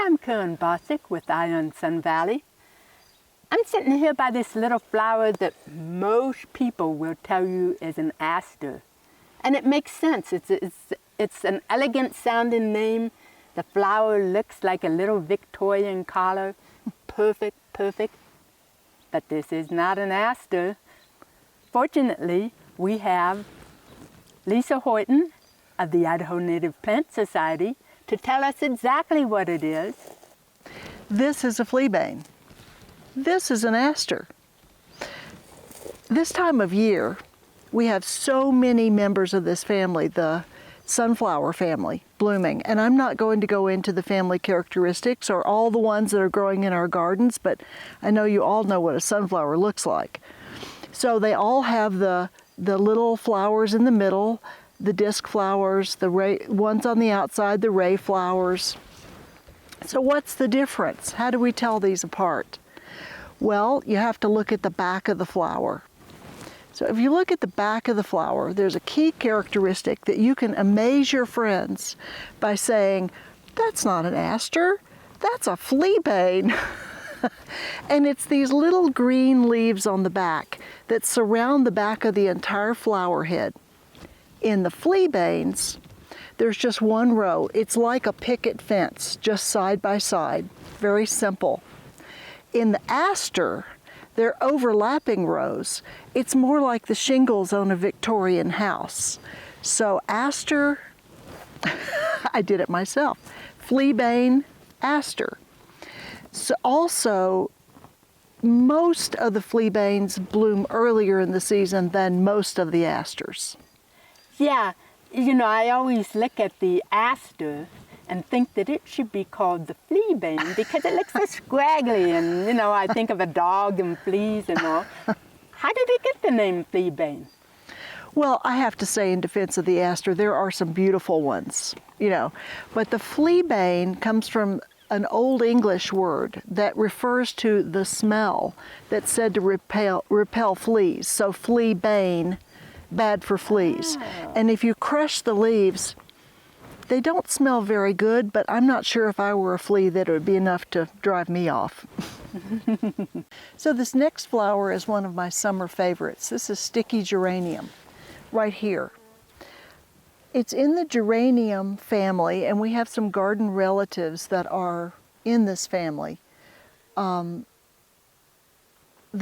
I'm Karen Bosick with Ion Sun Valley. I'm sitting here by this little flower that most people will tell you is an aster. And it makes sense. It's an elegant sounding name. The flower looks like a little Victorian collar. Perfect, perfect. But this is not an aster. Fortunately, we have Lisa Horton of the Idaho Native Plant Society to tell us exactly what it is. This is a fleabane. This is an aster. This time of year, we have so many members of this family, the sunflower family, blooming. And I'm not going to go into the family characteristics or all the ones that are growing in our gardens, but I know you all know what a sunflower looks like. So they all have the little flowers in the middle, the disc flowers, the ones on the outside, the ray flowers. So what's the difference? How do we tell these apart? Well, you have to look at the back of the flower. So if you look at the back of the flower, there's a key characteristic that you can amaze your friends by saying, that's not an aster, that's a fleabane. And it's these little green leaves on the back that surround the back of the entire flower head. In the fleabanes, there's just one row. It's like a picket fence, just side by side. Very simple. In the aster, they're overlapping rows. It's more like the shingles on a Victorian house. So aster, I did it myself. Fleabane, aster. So also, most of the fleabanes bloom earlier in the season than most of the asters. Yeah, you know, I always look at the aster and think that it should be called the fleabane because it looks so scraggly, and you know, I think of a dog and fleas and all. How did it get the name fleabane? Well, I have to say in defense of the aster, there are some beautiful ones, you know, but the fleabane comes from an Old English word that refers to the smell that's said to repel fleas. So fleabane, bad for fleas. Oh. And if you crush the leaves, they don't smell very good, but I'm not sure if I were a flea that it would be enough to drive me off. So this next flower is one of my summer favorites. This is sticky geranium, right here. It's in the geranium family, and we have some garden relatives that are in this family. The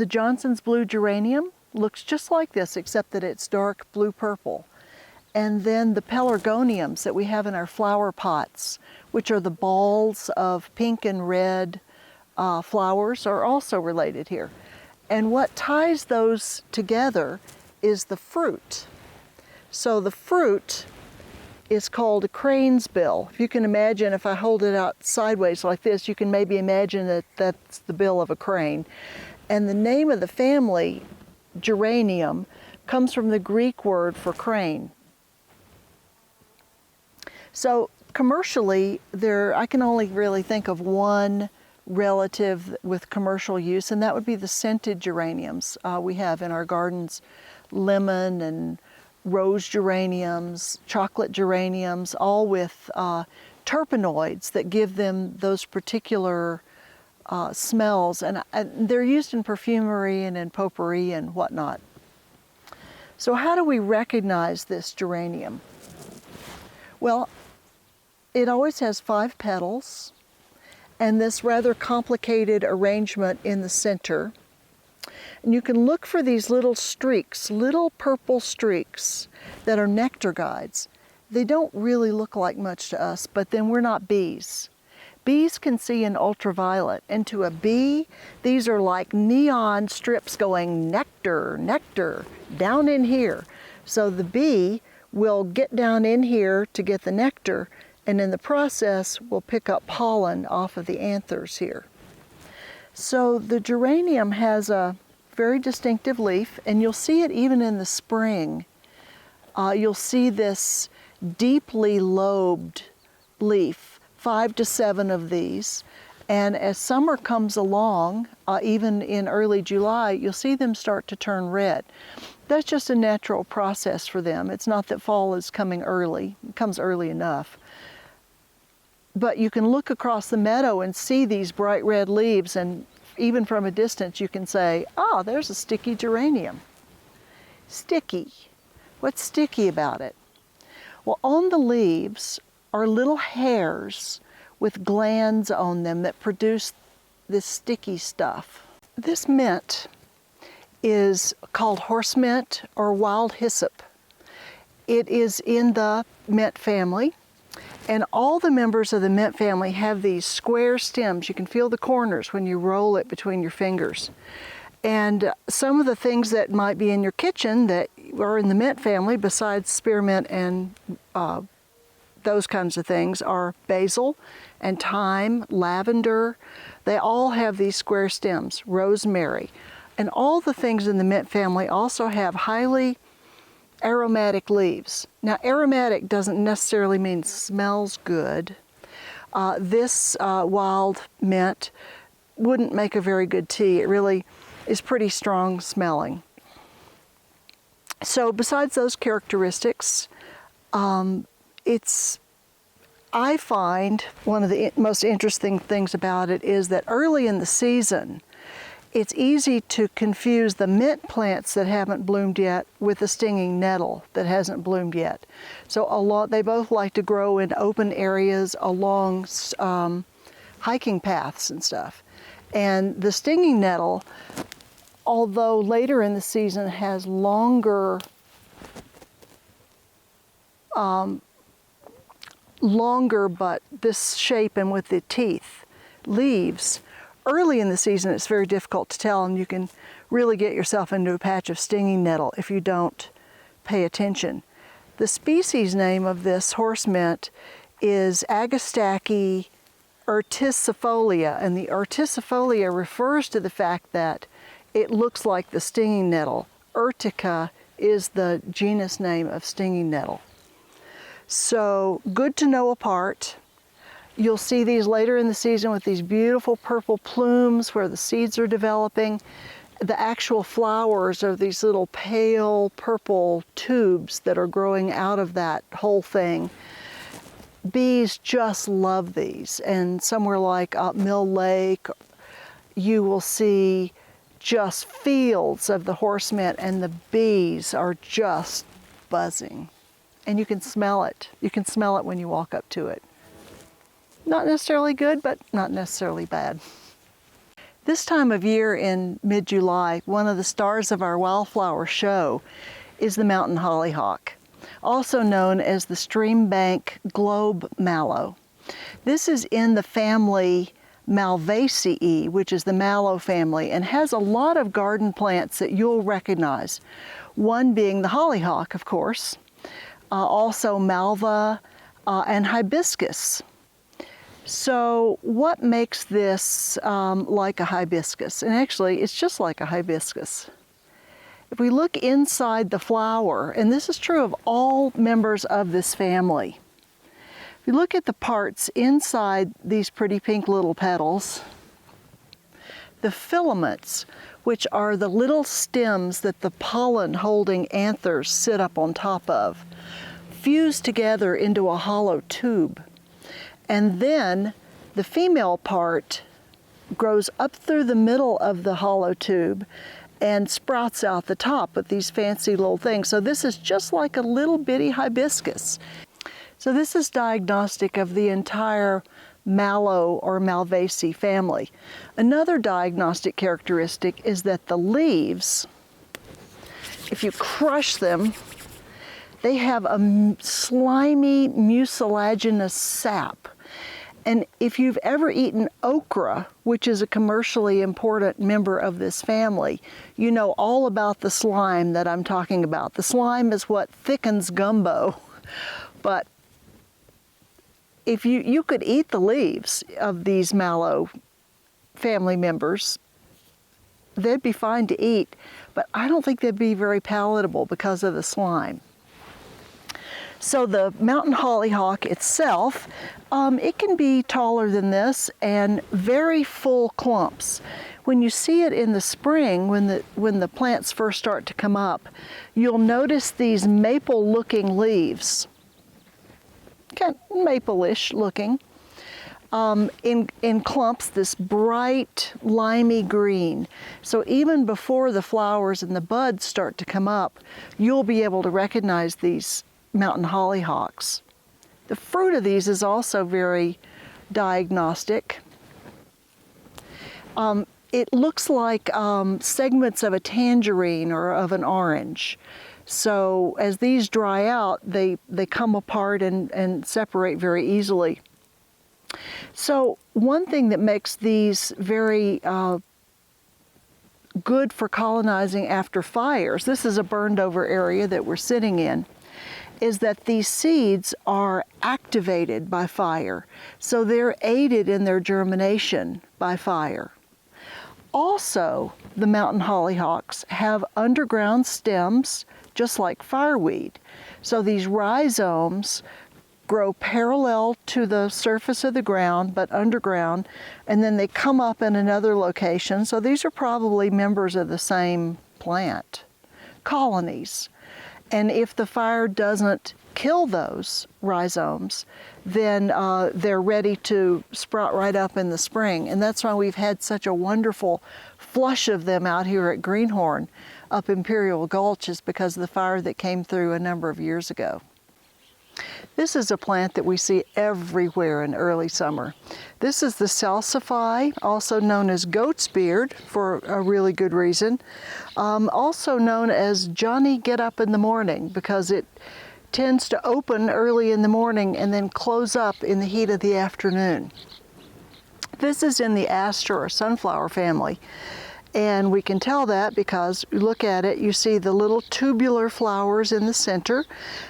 Johnson's blue geranium looks just like this, except that it's dark blue-purple. And then the pelargoniums that we have in our flower pots, which are the balls of pink and red flowers, are also related here. And what ties those together is the fruit. So the fruit is called a crane's bill. If you can imagine, if I hold it out sideways like this, you can maybe imagine that that's the bill of a crane. And the name of the family, geranium, comes from the Greek word for crane. So commercially, I can only really think of one relative with commercial use, and that would be the scented geraniums. We have in our gardens lemon and rose geraniums, chocolate geraniums, all with terpenoids that give them those particular smells, and they're used in perfumery and in potpourri and whatnot. So how do we recognize this geranium? Well, it always has 5 petals and this rather complicated arrangement in the center. And you can look for these little streaks, little purple streaks that are nectar guides. They don't really look like much to us, but then we're not bees. Bees can see in ultraviolet, and to a bee, these are like neon strips going nectar, nectar, down in here. So the bee will get down in here to get the nectar, and in the process will pick up pollen off of the anthers here. So the geranium has a very distinctive leaf, and you'll see it even in the spring. You'll see this deeply lobed leaf, 5 to 7 of these, and as summer comes along, even in early July, you'll see them start to turn red. That's just a natural process for them. It's not that fall is coming early, it comes early enough. but you can look across the meadow and see these bright red leaves, and even from a distance you can say, oh, there's a sticky geranium. Sticky. What's sticky about it? Well, on the leaves are little hairs with glands on them that produce this sticky stuff. This mint is called horse mint or wild hyssop. It is in the mint family, and all the members of the mint family have these square stems. You can feel the corners when you roll it between your fingers. And some of the things that might be in your kitchen that are in the mint family, besides spearmint and those kinds of things, are basil and thyme, lavender. They all have these square stems, rosemary. And all the things in the mint family also have highly aromatic leaves. Now, aromatic doesn't necessarily mean smells good. This wild mint wouldn't make a very good tea. It really is pretty strong smelling. So besides those characteristics, I find one of the most interesting things about it is that early in the season, it's easy to confuse the mint plants that haven't bloomed yet with the stinging nettle that hasn't bloomed yet. So they both like to grow in open areas along hiking paths and stuff. And the stinging nettle, although later in the season has longer but this shape and with the teeth leaves, early in the season it's very difficult to tell, and you can really get yourself into a patch of stinging nettle if you don't pay attention. The species name of this horse mint is Agastache urticifolia, and the urticifolia refers to the fact that it looks like the stinging nettle. Urtica is the genus name of stinging nettle. So good to know apart. You'll see these later in the season with these beautiful purple plumes where the seeds are developing. The actual flowers are these little pale purple tubes that are growing out of that whole thing. Bees just love these, and somewhere like Mill Lake, you will see just fields of the horse mint, and the bees are just buzzing. And you can smell it. You can smell it when you walk up to it. Not necessarily good, but not necessarily bad. This time of year in mid-July, one of the stars of our wildflower show is the mountain hollyhock, also known as the streambank globe mallow. This is in the family Malvaceae, which is the mallow family, and has a lot of garden plants that you'll recognize. One being the hollyhock, of course, also malva and hibiscus. So what makes this like a hibiscus? And actually, it's just like a hibiscus. If we look inside the flower, and this is true of all members of this family, if you look at the parts inside these pretty pink little petals, the filaments, which are the little stems that the pollen-holding anthers sit up on top of, fuse together into a hollow tube. And then the female part grows up through the middle of the hollow tube and sprouts out the top with these fancy little things. So this is just like a little bitty hibiscus. So this is diagnostic of the entire mallow or Malvaceae family. Another diagnostic characteristic is that the leaves, if you crush them, they have a slimy mucilaginous sap. And if you've ever eaten okra, which is a commercially important member of this family, you know all about the slime that I'm talking about. The slime is what thickens gumbo. But if you could eat the leaves of these mallow family members, they'd be fine to eat, but I don't think they'd be very palatable because of the slime. So the mountain hollyhock itself, it can be taller than this and very full clumps. When you see it in the spring, when the plants first start to come up, you'll notice these maple-looking leaves, kind of maple-ish looking. in clumps, this bright limey green. So even before the flowers and the buds start to come up, you'll be able to recognize these mountain hollyhocks. The fruit of these is also very diagnostic. It looks like segments of a tangerine or of an orange. So as these dry out, they come apart and separate very easily. So one thing that makes these very good for colonizing after fires, this is a burned over area that we're sitting in, is that these seeds are activated by fire. So they're aided in their germination by fire. Also, the mountain hollyhocks have underground stems, just like fireweed. So these rhizomes grow parallel to the surface of the ground, but underground, and then they come up in another location. So these are probably members of the same plant, colonies. And if the fire doesn't kill those rhizomes, then they're ready to sprout right up in the spring. And that's why we've had such a wonderful flush of them out here at Greenhorn up Imperial Gulch, is because of the fire that came through a number of years ago. This is a plant that we see everywhere in early summer. This is the Salsafi, also known as goat's beard for a really good reason. Also known as Johnny Get Up in the Morning, because it tends to open early in the morning and then close up in the heat of the afternoon. This is in the Aster or sunflower family. And we can tell that because you look at it, you see the little tubular flowers in the center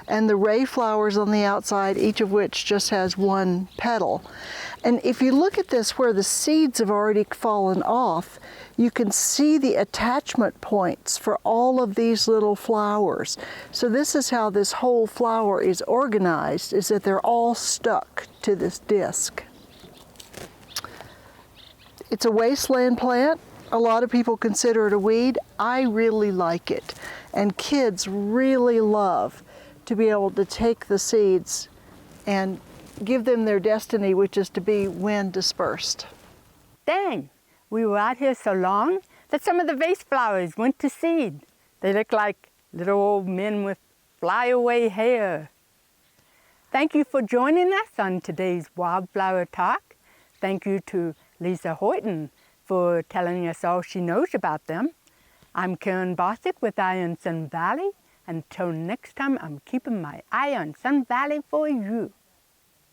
and the ray flowers on the outside, each of which just has one petal. And if you look at this where the seeds have already fallen off, you can see the attachment points for all of these little flowers. So this is how this whole flower is organized, is that they're all stuck to this disc. It's a wasteland plant. A lot of people consider it a weed. I really like it. And kids really love to be able to take the seeds and give them their destiny, which is to be wind dispersed. Dang, we were out here so long that some of the vase flowers went to seed. They look like little old men with flyaway hair. Thank you for joining us on today's Wildflower Talk. Thank you to Lisa Horton for telling us all she knows about them. I'm Karen Bosick with Eye on Sun Valley. Until next time, I'm keeping my eye on Sun Valley for you.